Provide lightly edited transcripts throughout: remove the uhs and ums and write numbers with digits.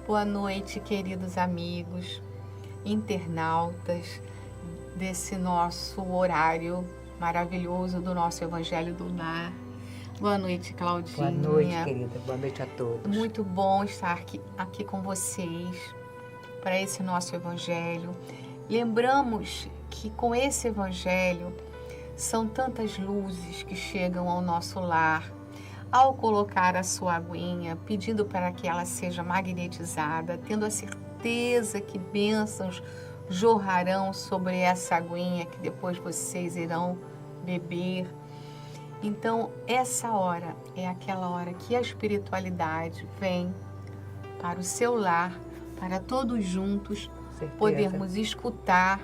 Boa noite, queridos amigos, internautas desse nosso horário maravilhoso do nosso Evangelho do Lar. Boa noite, Claudinha. Boa noite, querida. Boa noite a todos. Muito bom estar aqui com vocês para esse nosso Evangelho. Lembramos que com esse Evangelho são tantas luzes que chegam ao nosso lar. Ao colocar a sua aguinha, pedindo para que ela seja magnetizada, tendo a certeza que bênçãos jorrarão sobre essa aguinha que depois vocês irão beber. Então, essa hora é aquela hora que a espiritualidade vem para o seu lar, para todos juntos podermos escutar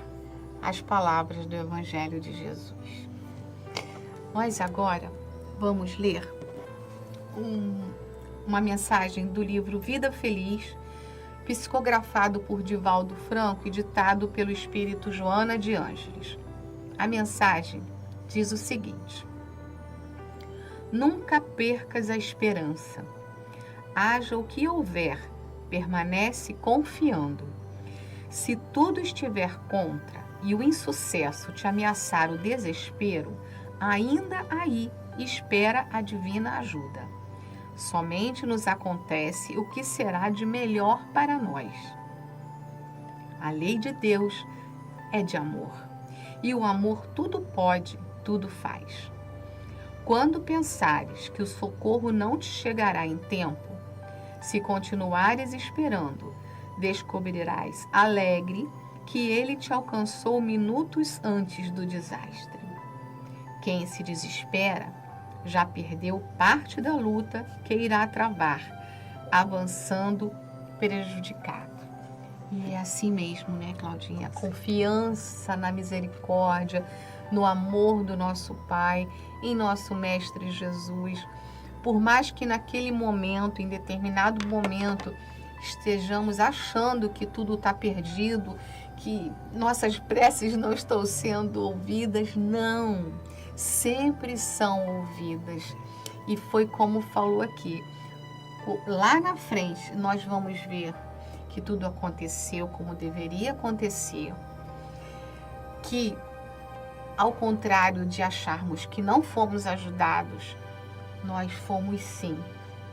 as palavras do Evangelho de Jesus. Nós agora vamos ler uma mensagem do livro Vida Feliz, psicografado por Divaldo Franco e ditado pelo espírito Joana de Ângeles. A mensagem diz o seguinte: nunca percas a esperança. Haja o que houver, permanece confiando. Se tudo estiver contra e o insucesso te ameaçar o desespero, ainda aí espera a divina ajuda. Somente nos acontece o que será de melhor para nós. A lei de Deus é de amor, e o amor tudo pode, tudo faz. Quando pensares que o socorro não te chegará em tempo, se continuares esperando, descobrirás alegre que ele te alcançou minutos antes do desastre. Quem se desespera já perdeu parte da luta que irá travar, avançando prejudicado. E é assim mesmo, né, Claudinha? A confiança na misericórdia, no amor do nosso Pai, em nosso Mestre Jesus. Por mais que naquele momento, em determinado momento, estejamos achando que tudo está perdido, que nossas preces não estão sendo ouvidas, não. Sempre são ouvidas. E foi como falou aqui. Lá na frente, nós vamos ver que tudo aconteceu como deveria acontecer. Que, ao contrário de acharmos que não fomos ajudados, nós fomos sim.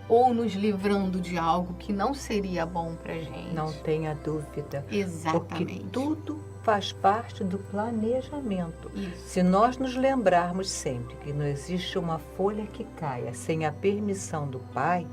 Ou nos livrando de algo que não seria bom pra gente. Não tenha dúvida. Exatamente. Porque tudo faz parte do planejamento. Isso. Se nós nos lembrarmos sempre que não existe uma folha que caia sem a permissão do Pai,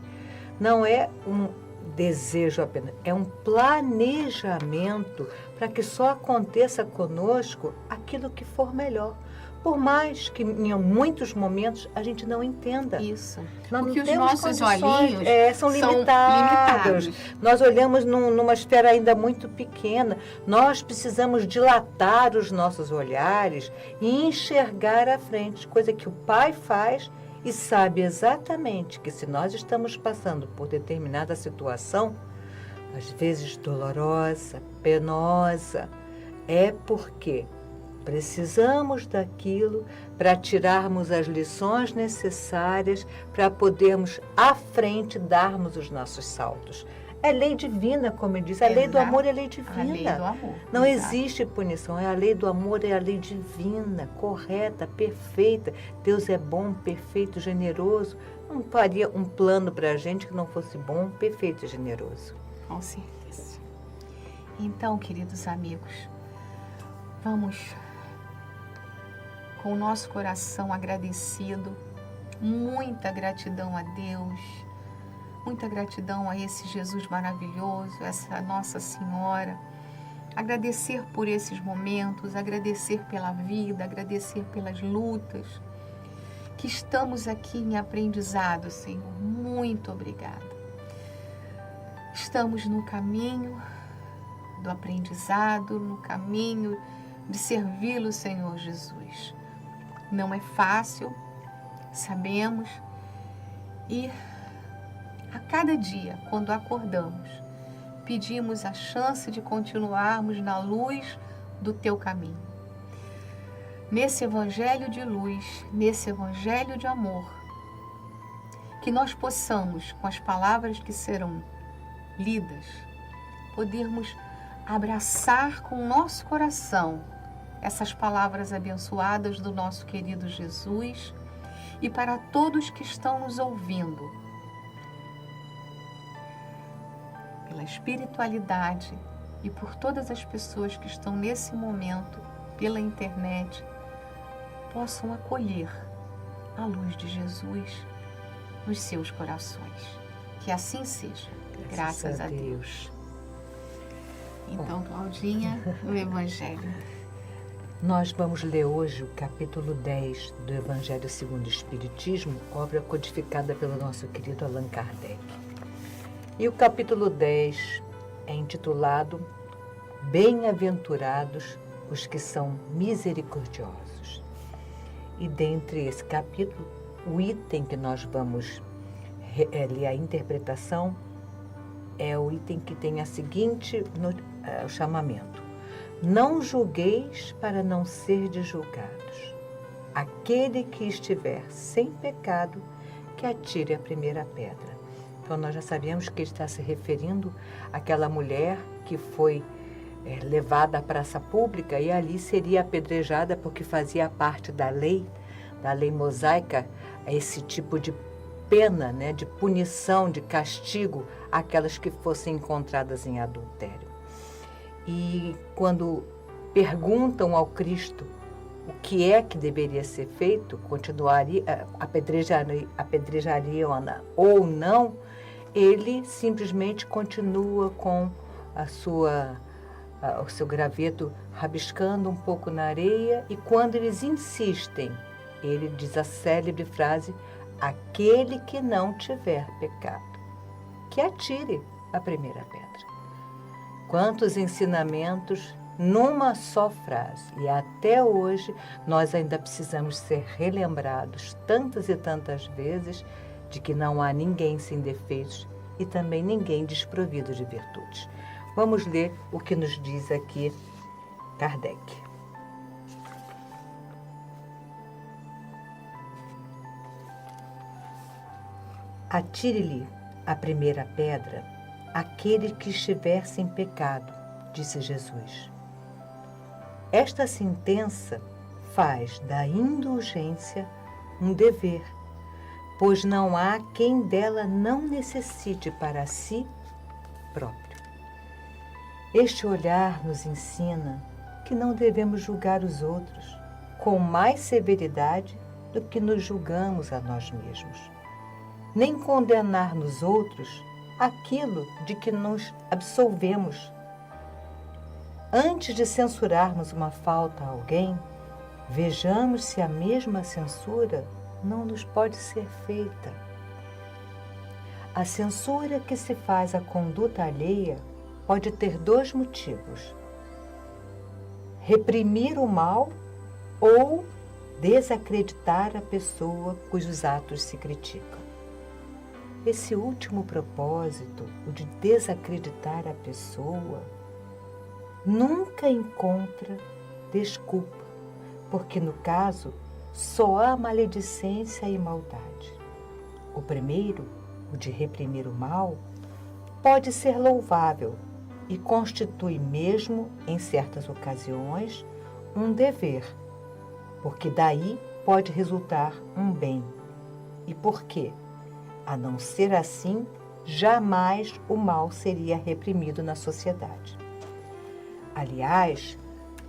não é um desejo apenas, é um planejamento para que só aconteça conosco aquilo que for melhor. Por mais que em muitos momentos a gente não entenda. Isso. Nós Porque não os temos nossos condições, olhinhos são limitados. Nós olhamos numa esfera ainda muito pequena. Nós precisamos dilatar os nossos olhares e enxergar à frente, coisa que o Pai faz e sabe exatamente que se nós estamos passando por determinada situação, às vezes dolorosa, penosa, é porque precisamos daquilo para tirarmos as lições necessárias para podermos à frente darmos os nossos saltos. É lei divina, como ele diz. A lei do amor é lei divina. A lei do amor. Não Exato. existe punição. A lei do amor é a lei divina, correta, perfeita. Deus é bom, perfeito, generoso. Não faria um plano para a gente que não fosse bom, perfeito e generoso. Com certeza. Então, queridos amigos, vamos com o nosso coração agradecido, muita gratidão a Deus, muita gratidão a esse Jesus maravilhoso, essa Nossa Senhora, agradecer por esses momentos, agradecer pela vida, agradecer pelas lutas, que estamos aqui em aprendizado, Senhor, muito obrigada. Estamos no caminho do aprendizado, no caminho de servi-lo, Senhor Jesus. Não é fácil, sabemos, e a cada dia, quando acordamos, pedimos a chance de continuarmos na luz do Teu caminho. Nesse Evangelho de luz, nesse Evangelho de amor, que nós possamos, com as palavras que serão lidas, podermos abraçar com o nosso coração essas palavras abençoadas do nosso querido Jesus e para todos que estão nos ouvindo, pela espiritualidade e por todas as pessoas que estão nesse momento pela internet, possam acolher a luz de Jesus nos seus corações. Que assim seja. Graças a Deus. Então, Claudinha, o Evangelho. Nós vamos ler hoje o capítulo 10 do Evangelho segundo o Espiritismo, obra codificada pelo nosso querido Allan Kardec. E o capítulo 10 é intitulado Bem-aventurados os que são misericordiosos. E dentre esse capítulo, o item que nós vamos ler a interpretação é o item que tem a seguinte o chamamento: não julgueis para não serdes julgados. Aquele que estiver sem pecado, que atire a primeira pedra. Então nós já sabemos que ele está se referindo àquela mulher que foi levada à praça pública e ali seria apedrejada porque fazia parte da lei mosaica, esse tipo de pena, né, de punição, de castigo àquelas que fossem encontradas em adultério. E quando perguntam ao Cristo o que é que deveria ser feito, apedrejariam-na ou não, ele simplesmente continua com o seu graveto rabiscando um pouco na areia, e quando eles insistem, ele diz a célebre frase: aquele que não tiver pecado, que atire a primeira pedra. Quantos ensinamentos numa só frase, e até hoje nós ainda precisamos ser relembrados tantas e tantas vezes de que não há ninguém sem defeitos e também ninguém desprovido de virtudes. Vamos ler o que nos diz aqui Kardec. Atire-lhe a primeira pedra aquele que estiver sem pecado, disse Jesus. Esta sentença faz da indulgência um dever, pois não há quem dela não necessite para si próprio. Este olhar nos ensina que não devemos julgar os outros com mais severidade do que nos julgamos a nós mesmos, nem condenar nos outros aquilo de que nos absolvemos. Antes de censurarmos uma falta a alguém, vejamos se a mesma censura não nos pode ser feita. A censura que se faz à conduta alheia pode ter dois motivos: reprimir o mal ou desacreditar a pessoa cujos atos se criticam. Esse último propósito, o de desacreditar a pessoa, nunca encontra desculpa, porque no caso só há maledicência e maldade. O primeiro, o de reprimir o mal, pode ser louvável e constitui mesmo, em certas ocasiões, um dever, porque daí pode resultar um bem. E por quê? A não ser assim, jamais o mal seria reprimido na sociedade. Aliás,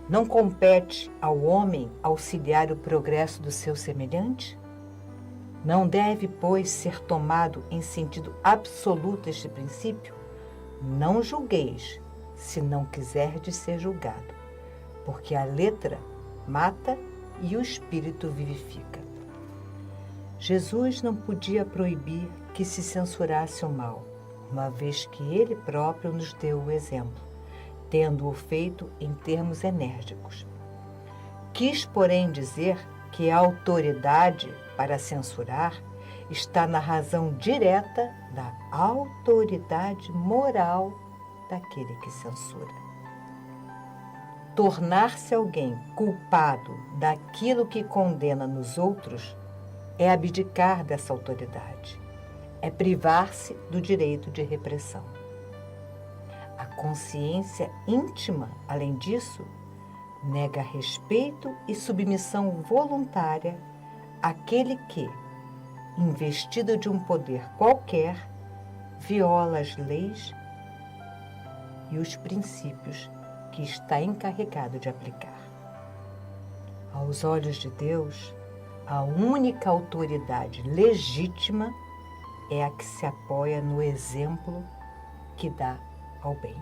não compete ao homem auxiliar o progresso do seu semelhante? Não deve, pois, ser tomado em sentido absoluto este princípio? Não julgueis, se não quiserdes ser julgado, porque a letra mata e o espírito vivifica. Jesus não podia proibir que se censurasse o mal, uma vez que ele próprio nos deu o exemplo, tendo-o feito em termos enérgicos. Quis, porém, dizer que a autoridade para censurar está na razão direta da autoridade moral daquele que censura. Tornar-se alguém culpado daquilo que condena nos outros é abdicar dessa autoridade, é privar-se do direito de repressão. consciência íntima, além disso, nega respeito e submissão voluntária àquele que, investido de um poder qualquer, viola as leis e os princípios que está encarregado de aplicar. Aos olhos de Deus, a única autoridade legítima é a que se apoia no exemplo que dá ao bem.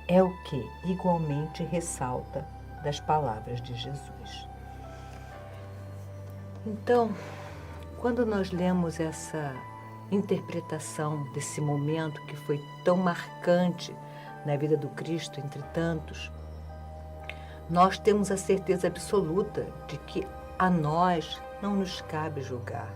É o que igualmente ressalta das palavras de Jesus. Então, quando nós lemos essa interpretação desse momento que foi tão marcante na vida do Cristo, entre tantos, nós temos a certeza absoluta de que a nós não nos cabe julgar.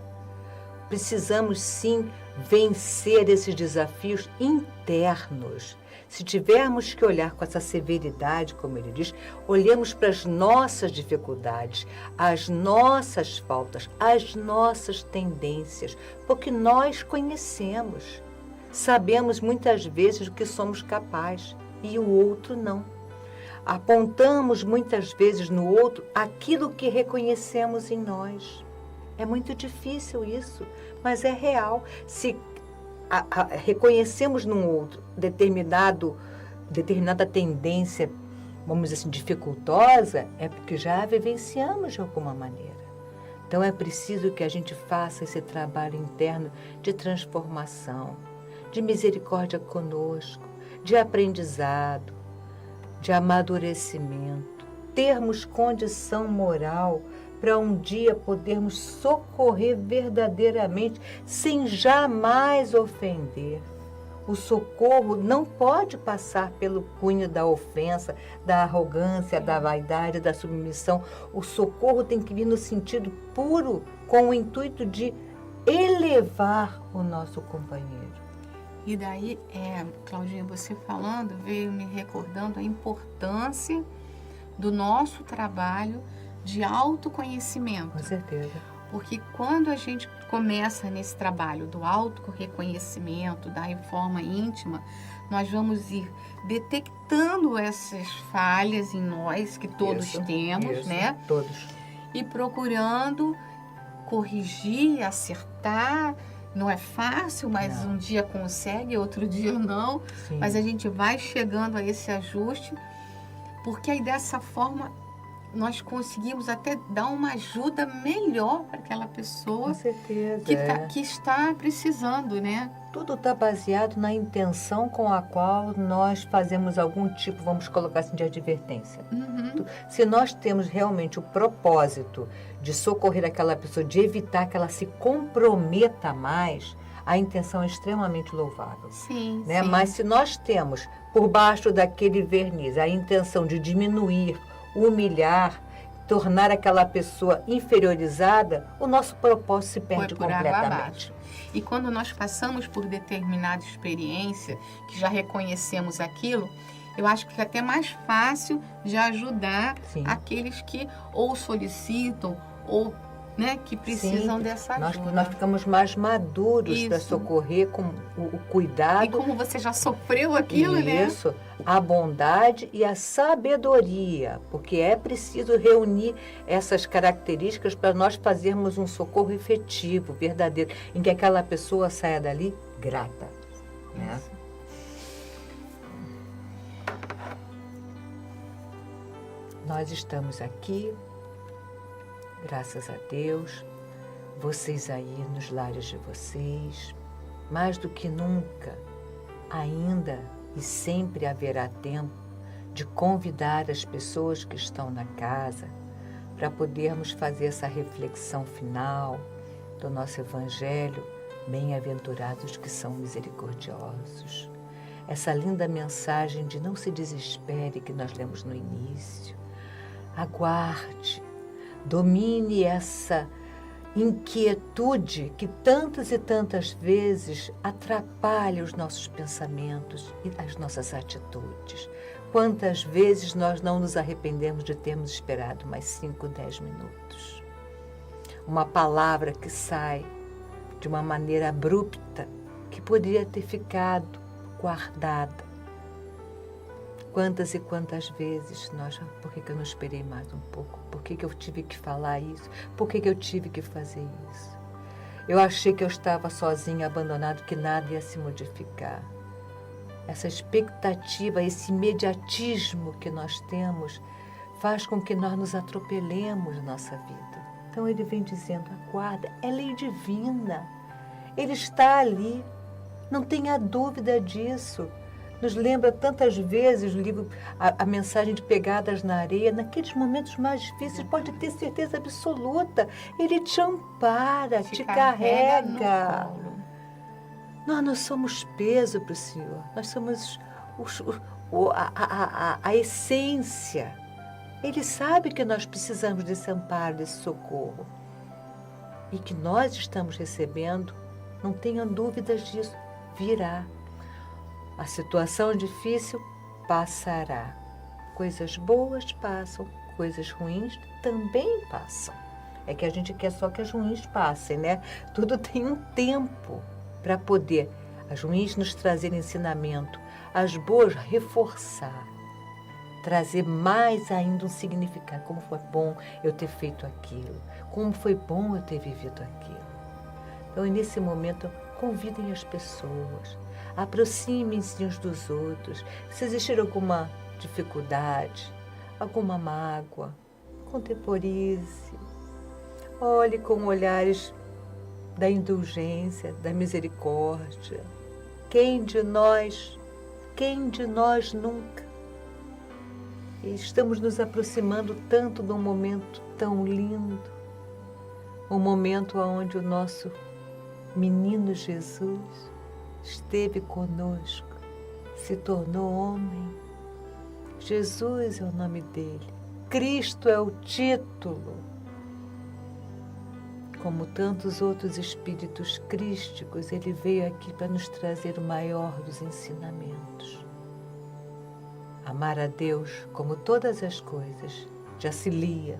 Precisamos sim vencer esses desafios internos. Se tivermos que olhar com essa severidade, como ele diz, olhemos para as nossas dificuldades, as nossas faltas, as nossas tendências, porque nós conhecemos. Sabemos muitas vezes o que somos capazes e o outro não. Apontamos muitas vezes no outro aquilo que reconhecemos em nós. É muito difícil isso, mas é real. Se reconhecemos no outro determinada tendência, vamos dizer assim, dificultosa, é porque já a vivenciamos de alguma maneira. Então é preciso que a gente faça esse trabalho interno de transformação, de misericórdia conosco, de aprendizado, de amadurecimento, termos condição moral para um dia podermos socorrer verdadeiramente, sem jamais ofender. O socorro não pode passar pelo cunho da ofensa, da arrogância, da vaidade, da submissão. O socorro tem que vir no sentido puro, com o intuito de elevar o nosso companheiro. E daí, Claudinha, você falando, veio me recordando a importância do nosso trabalho de autoconhecimento. Com certeza. Porque quando a gente começa nesse trabalho do autorreconhecimento, da reforma íntima, nós vamos ir detectando essas falhas em nós, que todos temos, né? Todos. E procurando corrigir, acertar. Não é fácil, mas um dia consegue, outro dia não. Sim. Mas a gente vai chegando a esse ajuste, porque aí dessa forma nós conseguimos até dar uma ajuda melhor para aquela pessoa. Com certeza, que está precisando, né? Tudo está baseado na intenção com a qual nós fazemos algum tipo, vamos colocar assim, de advertência. Uhum. Se nós temos realmente o propósito de socorrer aquela pessoa, de evitar que ela se comprometa mais, a intenção é extremamente louvável. Sim, né? sim. Mas se nós temos por baixo daquele verniz a intenção de diminuir, humilhar, tornar aquela pessoa inferiorizada, o nosso propósito se perde completamente. E quando nós passamos por determinada experiência, que já reconhecemos aquilo, eu acho que é até mais fácil de ajudar aqueles que ou solicitam ou, né, que precisam dessa ajuda. Nós ficamos mais maduros para socorrer com o cuidado. E como você já sofreu aquilo, né? Isso, a bondade e a sabedoria, porque é preciso reunir essas características para nós fazermos um socorro efetivo, verdadeiro, em que aquela pessoa saia dali grata. Né? Nós estamos aqui, graças a Deus, vocês aí nos lares de vocês, mais do que nunca, ainda e sempre haverá tempo de convidar as pessoas que estão na casa para podermos fazer essa reflexão final do nosso Evangelho, bem-aventurados que são misericordiosos. Essa linda mensagem de não se desespere que nós lemos no início. Aguarde, domine essa inquietude que tantas e tantas vezes atrapalha os nossos pensamentos e as nossas atitudes. Quantas vezes nós não nos arrependemos de termos esperado mais 5, 10 minutos. Uma palavra que sai de uma maneira abrupta, que poderia ter ficado guardada, Quantas e quantas vezes por que eu não esperei mais um pouco? Por que eu tive que falar isso? Por que eu tive que fazer isso? Eu achei que eu estava sozinha, abandonado, que nada ia se modificar. Essa expectativa, esse imediatismo que nós temos, faz com que nós nos atropelemos na nossa vida. Então ele vem dizendo, aguarda, é lei divina. Ele está ali, não tenha dúvida disso. Nos lembra tantas vezes o livro, a mensagem de Pegadas na Areia, naqueles momentos mais difíceis, pode ter certeza absoluta, ele te ampara, te carrega. Nós não somos peso para o Senhor, nós somos a essência. Ele sabe que nós precisamos desse amparo, desse socorro. E que nós estamos recebendo, não tenham dúvidas disso, virá. A situação difícil passará. Coisas boas passam, coisas ruins também passam. É que a gente quer só que as ruins passem, né? Tudo tem um tempo para poder as ruins nos trazer ensinamento, as boas reforçar, trazer mais ainda um significado. Como foi bom eu ter feito aquilo, como foi bom eu ter vivido aquilo. Então, nesse momento, convidem as pessoas, aproximem-se uns dos outros. Se existir alguma dificuldade, alguma mágoa, contemporize. Olhe com olhares da indulgência, da misericórdia. Quem de nós nunca? E estamos nos aproximando tanto de um momento tão lindo, um momento onde o nosso menino Jesus esteve conosco, se tornou homem. Jesus é o nome dele, Cristo é o título. Como tantos outros espíritos crísticos, ele veio aqui para nos trazer o maior dos ensinamentos. Amar a Deus, como todas as coisas, já se lia,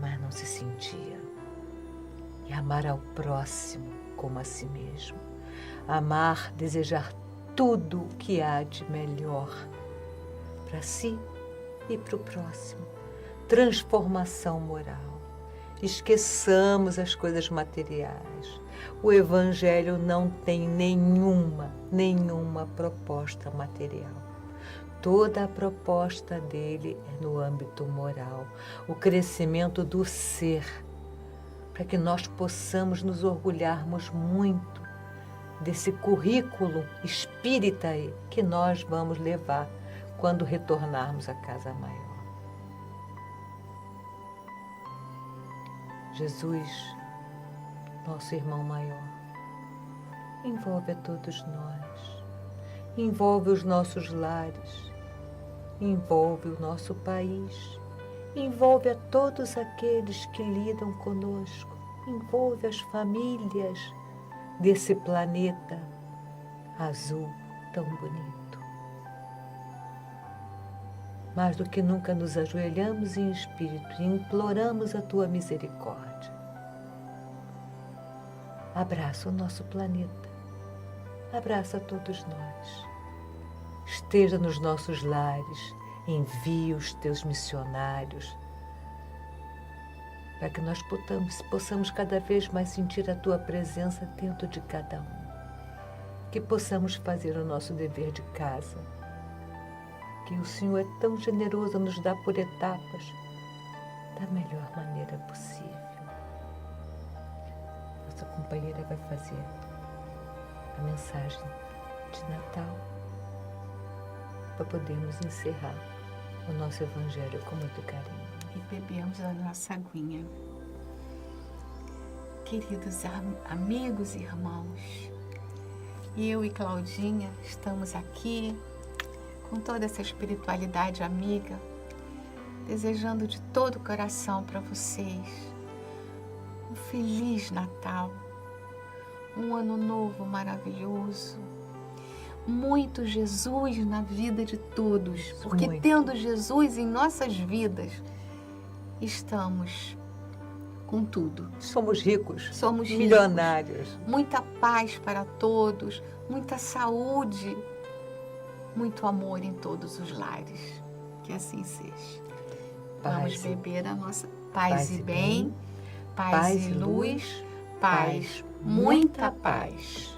mas não se sentia. E amar ao próximo como a si mesmo. Amar, desejar tudo o que há de melhor para si e para o próximo. Transformação moral. Esqueçamos as coisas materiais. O Evangelho não tem nenhuma proposta material. Toda a proposta dele é no âmbito moral, o crescimento do ser, para que nós possamos nos orgulharmos muito desse currículo espírita que nós vamos levar quando retornarmos à casa maior. Jesus, nosso irmão maior, envolve a todos nós, envolve os nossos lares, envolve o nosso país, envolve a todos aqueles que lidam conosco, envolve as famílias desse planeta azul tão bonito. Mais do que nunca nos ajoelhamos em espírito e imploramos a tua misericórdia. Abraça o nosso planeta, abraça todos nós. Esteja nos nossos lares, envia os teus missionários, para que nós possamos cada vez mais sentir a tua presença dentro de cada um. Que possamos fazer o nosso dever de casa, que o Senhor é tão generoso a nos dar por etapas, da melhor maneira possível. Nossa companheira vai fazer a mensagem de Natal, para podermos encerrar o nosso Evangelho com muito carinho. E bebemos a nossa aguinha. Queridos amigos e irmãos, eu e Claudinha estamos aqui com toda essa espiritualidade amiga, desejando de todo o coração para vocês um Feliz Natal, um Ano Novo maravilhoso, muito Jesus na vida de todos, porque muito. Tendo Jesus em nossas vidas, estamos com tudo. Somos ricos, somos milionários. Muita paz para todos, muita saúde, muito amor em todos os lares. Que assim seja. Vamos Paz, beber a nossa paz e bem, paz e luz, paz, muita paz.